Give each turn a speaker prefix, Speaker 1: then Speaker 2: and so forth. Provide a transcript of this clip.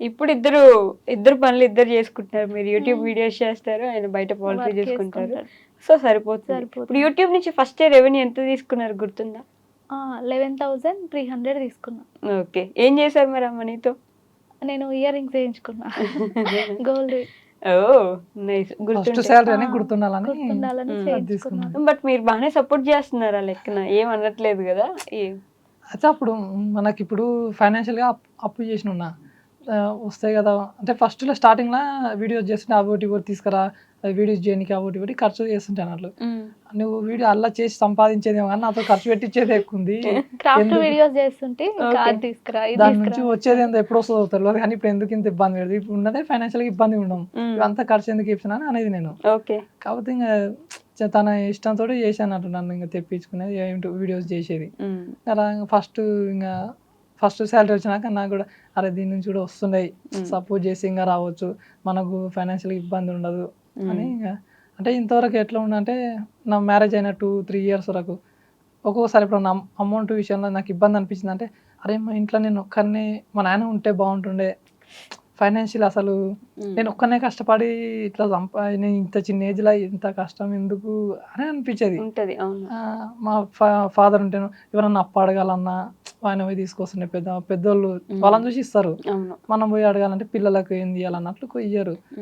Speaker 1: ఇప్పుడు ఇద్దరు పనులు ఇద్దరు చేసుకుంటారు. మీరు యూట్యూబ్ వీడియోస్ చేస్తారు, ఆయన బయట పౌల్ట్రీ
Speaker 2: వర్క్
Speaker 1: చేసుకుంటారు.
Speaker 2: చేసుకుంటాడు.
Speaker 1: సో సరిపోతుంది. ఇప్పుడు యూట్యూబ్ నుంచి ఫస్ట్ రెవెన్యూ ఎంత తీసుకున్నారు గుర్తుందా?
Speaker 2: 11,300 తీసుకున్నా.
Speaker 1: ఓకే. ఏం చేశారు మరి ఆ మనీతో?
Speaker 2: నేను ఇయర్ రింగ్స్ వేయించుకున్నా గోల్డ్
Speaker 1: ఓహ్! నైస్.
Speaker 3: ఫస్ట్
Speaker 1: గుర్తుంటాయి.
Speaker 3: సాలరీ అని గుర్తుండాలని
Speaker 2: గుర్తుండాలని
Speaker 1: అది
Speaker 3: తీసుకున్నాను.
Speaker 2: చేయించుకున్నాను.
Speaker 1: బట్ మీరు బాగానే సపోర్ట్ చేస్తున్నారు ఆ లెక్కన. ఏం అనట్లేదు కదా?
Speaker 3: అయితే అప్పుడు మనకిప్పుడు ఫైనాన్షియల్గా అప్పు చేసిన ఉన్నా వస్తాయి కదా. అంటే ఫస్ట్లో స్టార్టింగ్లో వీడియోస్ చేస్తుంటే అవి ఒకటి ఇవి తీసుకురా, వీడియోస్ చేయడానికి అవి ఒకటి ఖర్చు చేస్తుంటాను. అట్లు నువ్వు వీడియో అలా చేసి సంపాదించేదేమో కానీ నాతో ఖర్చు పెట్టించేది ఎక్కువ ఉంది.
Speaker 2: క్రాఫ్ట్ వీడియోస్ చేస్తుంటే ఇంకా అది తీసుకురా ఇది
Speaker 3: దాని నుంచి
Speaker 2: తీసుకురా
Speaker 3: వచ్చేది ఎంత ఎప్పుడు వస్తుందో తెలియదు కానీ ఇప్పుడు ఎందుకు ఇంత ఇబ్బంది పెడదు. ఇప్పుడు ఉన్నదే ఫైనాన్షియల్గా ఇబ్బంది ఉండడం, ఇవంతా ఖర్చు ఎందుకు ఇస్తున్నాను అనేది నేను.
Speaker 1: ఓకే.
Speaker 3: కాకపోతే ఇంకా తన ఇష్టంతో చేశాను అటు, నన్ను ఇంకా తెప్పించుకునేది వీడియోస్ చేసేది అలా. ఫస్ట్ శాలరీ వచ్చినాక నాకు కూడా అరే దీని నుంచి కూడా వస్తున్నాయి, సపోర్ట్ చేసి ఇంకా రావచ్చు, మనకు ఫైనాన్షియల్ ఇబ్బంది ఉండదు అని. ఇంకా అంటే ఇంతవరకు ఎట్లా ఉండంటే నా మ్యారేజ్ అయిన 2-3 years వరకు ఒక్కొక్కసారి ఇప్పుడు నా అమౌంట్ విషయంలో నాకు ఇబ్బంది అనిపించింది. అంటే అరే మా ఇంట్లో నేను ఒక్కరిని, మా నాన్న ఉంటే బాగుంటుండే, ఫైనాన్షియల్ అసలు నేను ఒక్కనే కష్టపడి ఇట్లా నేను ఇంత చిన్న ఏజ్లో ఇంత కష్టం ఎందుకు అని అనిపించేది. మా ఫాదర్ ఉంటేను ఎవరన్నా అప్పు అడగాలన్నా ఆయన పోయి తీసుకొస్తుండే, పెద్దోళ్ళు వాళ్ళని చూసి ఇస్తారు. మనం పోయి అడగాలంటే పిల్లలకు ఏం చేయాలన్నట్లు ఇయ్యరు.